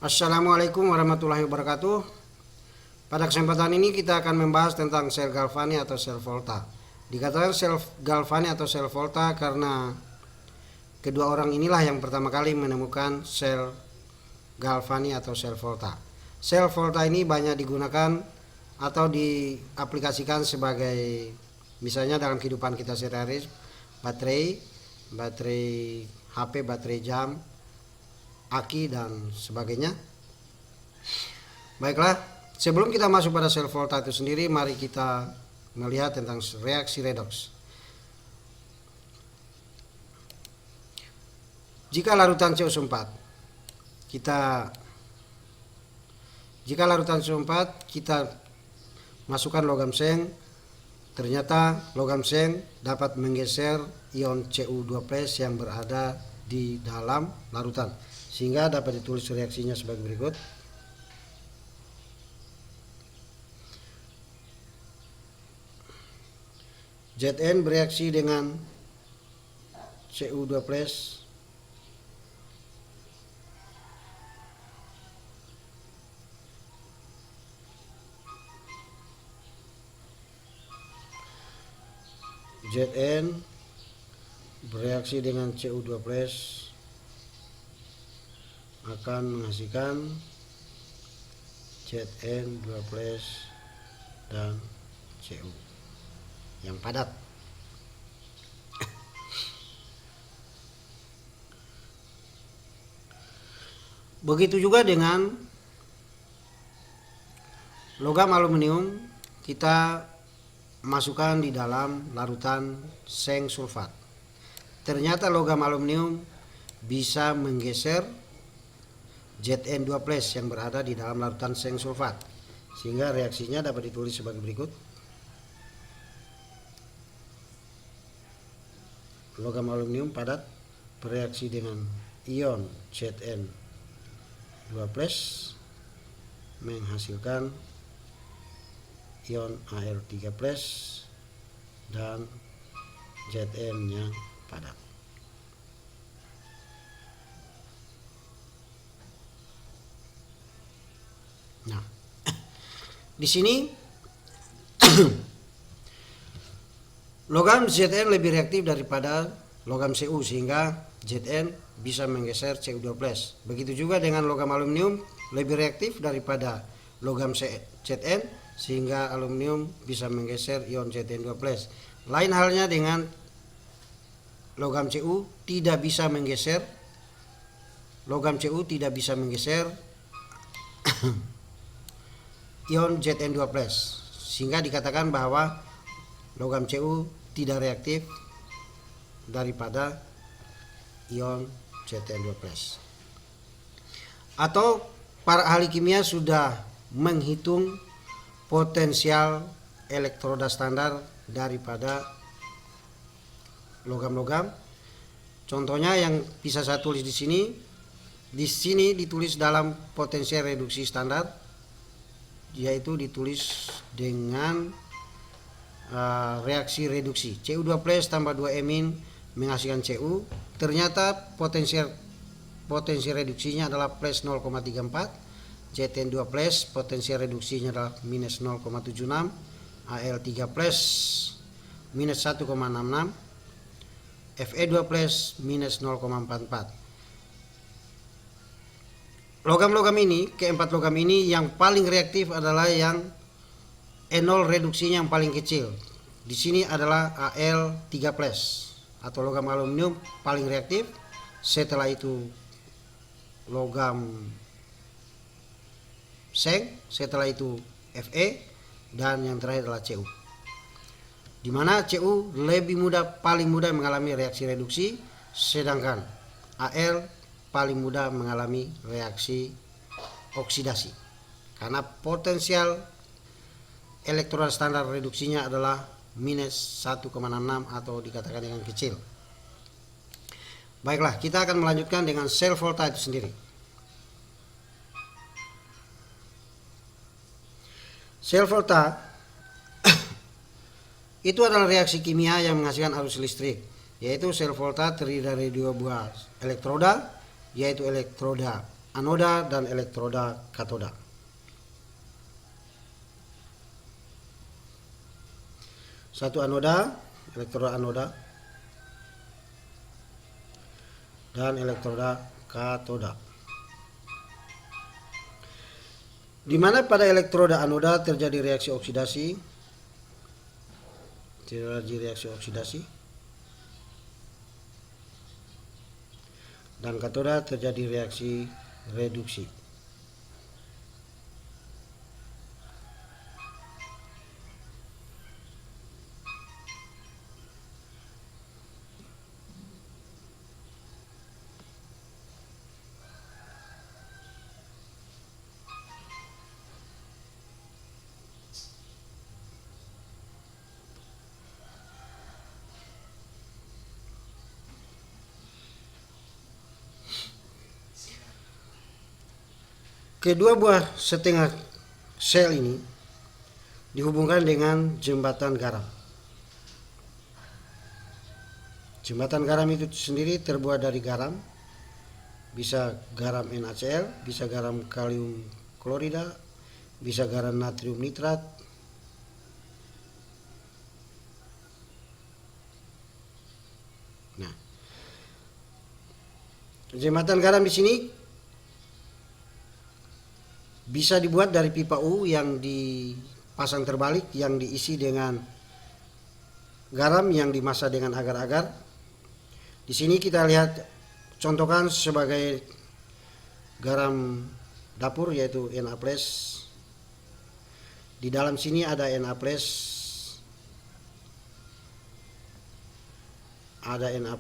Assalamualaikum warahmatullahi wabarakatuh. Pada kesempatan ini kita akan membahas tentang sel Galvani atau sel volta. Dikatakan sel Galvani atau sel volta karena kedua orang inilah yang pertama kali menemukan sel Galvani atau sel volta. Sel volta ini banyak digunakan atau diaplikasikan sebagai misalnya dalam kehidupan kita sehari-hari, baterai HP, baterai jam, aki dan sebagainya. Baiklah, sebelum kita masuk pada sel volta itu sendiri, mari kita melihat tentang reaksi redoks. Jika larutan CO4 kita masukkan logam seng, ternyata logam seng dapat menggeser ion Cu2+ yang berada di dalam larutan, sehingga dapat ditulis reaksinya sebagai berikut. Zn bereaksi dengan Cu2+, Zn bereaksi dengan Cu2+ akan menghasilkan Zn2+ dan Cu yang padat. Begitu juga dengan logam aluminium, kita masukkan di dalam larutan seng sulfat. Ternyata logam aluminium bisa menggeser Zn2+ yang berada di dalam larutan seng sulfat, sehingga reaksinya dapat ditulis sebagai berikut. Logam aluminium padat bereaksi dengan ion Zn2+ menghasilkan ion Al3+ dan Zn yang padat. Nah, di sini logam Zn lebih reaktif daripada logam Cu, sehingga Zn bisa menggeser Cu2+. Begitu juga dengan logam aluminium lebih reaktif daripada logam Zn, sehingga aluminium bisa menggeser ion Zn2+. Lain halnya dengan logam Cu, tidak bisa menggeser ion Zn2+, sehingga dikatakan bahwa logam Cu tidak reaktif daripada ion Zn2+. Atau para ahli kimia sudah menghitung potensial elektroda standar daripada logam-logam. Contohnya yang bisa saya tulis di sini ditulis dalam potensial reduksi standar, yaitu ditulis dengan reaksi reduksi Cu2+ tambah 2-emin menghasilkan Cu. Ternyata potensi reduksinya adalah plus 0,34, Zn2+ potensi reduksinya adalah minus 0,76, Al3+ minus 1,66, Fe2+ minus 0,44. Keempat logam ini yang paling reaktif adalah yang E0 reduksinya yang paling kecil. Di sini adalah Al3+ atau logam aluminium paling reaktif. Setelah itu logam seng, setelah itu Fe, dan yang terakhir adalah Cu. Di mana Cu paling mudah mengalami reaksi reduksi, sedangkan Al paling mudah mengalami reaksi oksidasi, karena potensial elektroda standar reduksinya adalah minus 1,66 atau dikatakan dengan kecil. Baiklah, kita akan melanjutkan dengan sel volta itu sendiri. Sel volta itu adalah reaksi kimia yang menghasilkan arus listrik, yaitu sel volta terdiri dari dua buah elektroda, yaitu elektroda anoda dan elektroda katoda. Satu anoda, elektroda anoda, dan elektroda katoda. Di mana pada elektroda anoda terjadi reaksi oksidasi, dan katoda terjadi reaksi reduksi. Kedua buah setengah sel ini dihubungkan dengan jembatan garam. Jembatan garam itu sendiri terbuat dari garam, bisa garam NaCl, bisa garam kalium klorida, bisa garam natrium nitrat. Nah, jembatan garam di sini bisa dibuat dari pipa U yang dipasang terbalik, yang diisi dengan garam yang dimasak dengan agar-agar. Di sini kita lihat contohkan sebagai garam dapur, yaitu Na+. Di dalam sini ada Na+, ada Na+,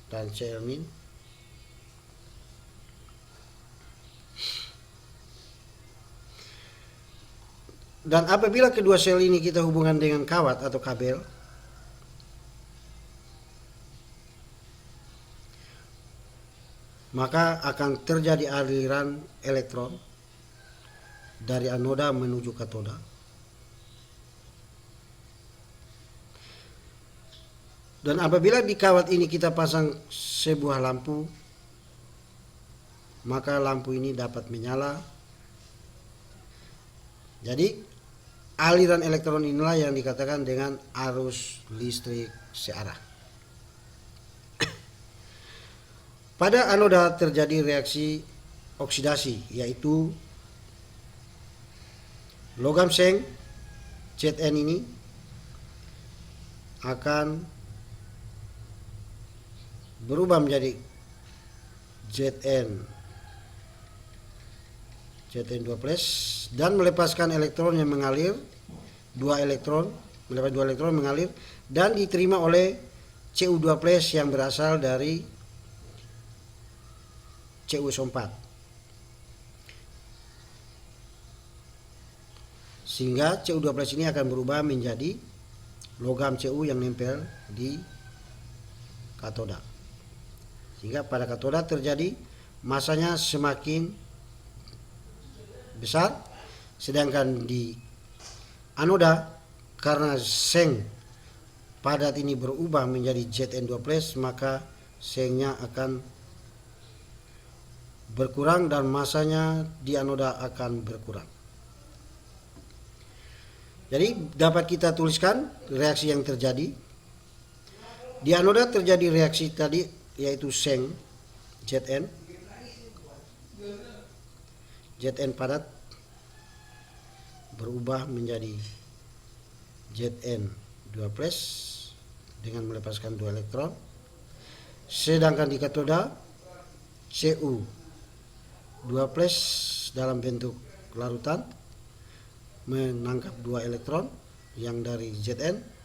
dan Cl-. Dan apabila kedua sel ini kita hubungkan dengan kawat atau kabel, maka akan terjadi aliran elektron dari anoda menuju katoda. Dan apabila di kawat ini kita pasang sebuah lampu, maka lampu ini dapat menyala. Jadi aliran elektron inilah yang dikatakan dengan arus listrik searah. Pada anoda terjadi reaksi oksidasi, yaitu logam seng Zn ini akan berubah menjadi Zn2+ dan melepaskan elektron yang mengalir, dua elektron mengalir dan diterima oleh Cu2+ yang berasal dari CuSO4, sehingga Cu2+ ini akan berubah menjadi logam Cu yang nempel di katoda, sehingga pada katoda terjadi masanya semakin besar, sedangkan di anoda karena seng padat ini berubah menjadi Zn2+, maka sengnya akan berkurang dan masanya di anoda akan berkurang. Jadi dapat kita tuliskan reaksi yang terjadi. Di anoda terjadi reaksi tadi, yaitu seng Zn padat berubah menjadi Zn2+ dengan melepaskan dua elektron. Sedangkan di katoda Cu2+ dalam bentuk larutan menangkap dua elektron yang dari Zn,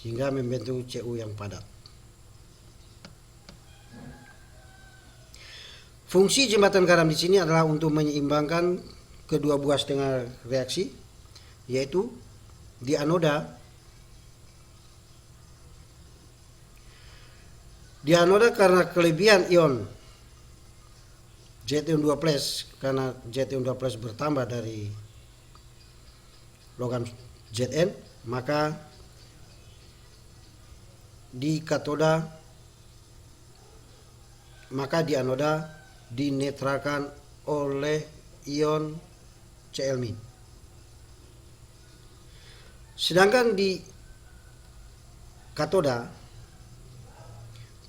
sehingga membentuk Cu yang padat. Fungsi jembatan garam di sini adalah untuk menyeimbangkan kedua buah setengah reaksi, yaitu di anoda karena kelebihan ion Zn2+, karena Zn2+ bertambah dari logam Zn, maka di anoda dinetralkan oleh ion Cl-. Sedangkan di katoda,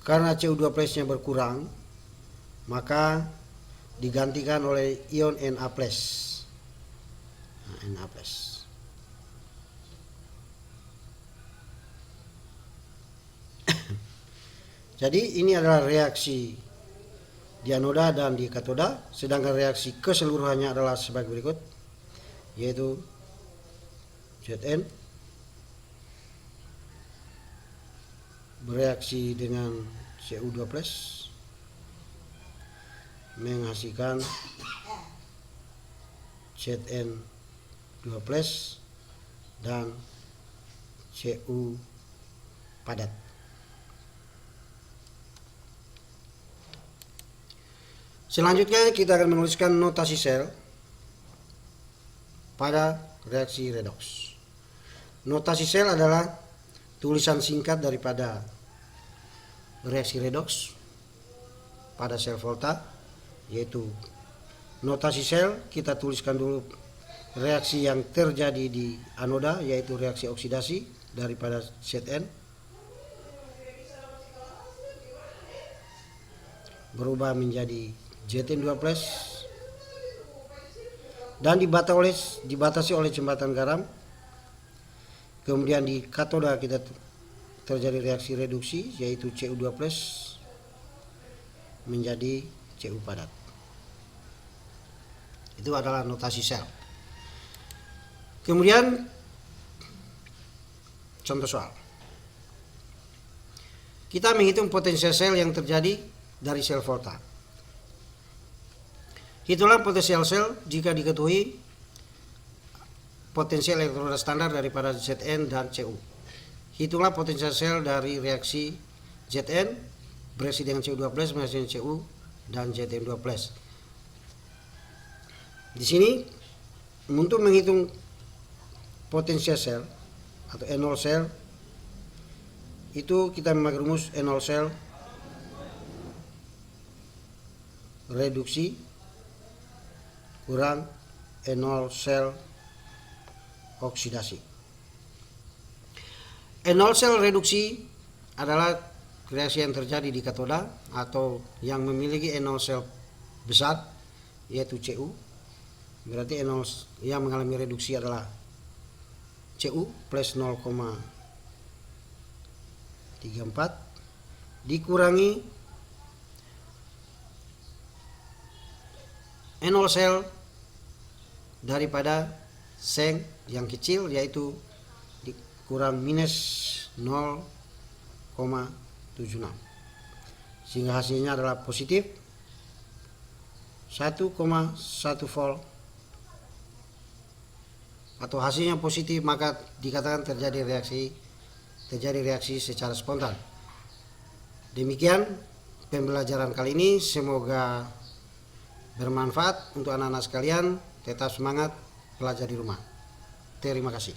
karena Cu2+-nya berkurang, maka digantikan oleh ion Na+. Na+. Jadi ini adalah reaksi di anoda dan di katoda, sedangkan reaksi keseluruhannya adalah sebagai berikut, yaitu Zn bereaksi dengan Cu2+ menghasilkan Zn2+ dan Cu padat. Selanjutnya kita akan menuliskan notasi sel pada reaksi redoks. Notasi sel adalah tulisan singkat daripada reaksi redoks pada sel volta, yaitu notasi sel. Kita tuliskan dulu reaksi yang terjadi di anoda, yaitu reaksi oksidasi daripada Zn berubah menjadi Zn2+ dan dibatasi oleh jembatan garam. Kemudian di katoda kita terjadi reaksi reduksi, yaitu Cu2+ menjadi Cu padat. Itu adalah notasi sel. Kemudian contoh soal. Kita menghitung potensial sel yang terjadi dari sel volta. Hitunglah potensial sel jika diketahui potensial elektroda standar daripada Zn dan Cu. Hitunglah potensial sel dari reaksi Zn bereaksi dengan Cu2+ menghasilkan Cu dan Zn2+. Di sini untuk menghitung potensial sel atau E0 sel, itu kita memakai rumus E0 sel reduksi kurang E0 sel oksidasi. E0 sel reduksi adalah reaksi yang terjadi di katoda atau yang memiliki E0 sel besar, yaitu Cu. Berarti E0 yang mengalami reduksi adalah Cu plus 0,34 dikurangi E0 sel daripada seng yang kecil, yaitu dikurang minus 0,76, sehingga hasilnya adalah positif 1,1 volt, atau hasilnya positif, maka dikatakan terjadi reaksi secara spontan. Demikian pembelajaran kali ini, semoga bermanfaat untuk anak-anak sekalian. Tetap semangat belajar di rumah. Terima kasih.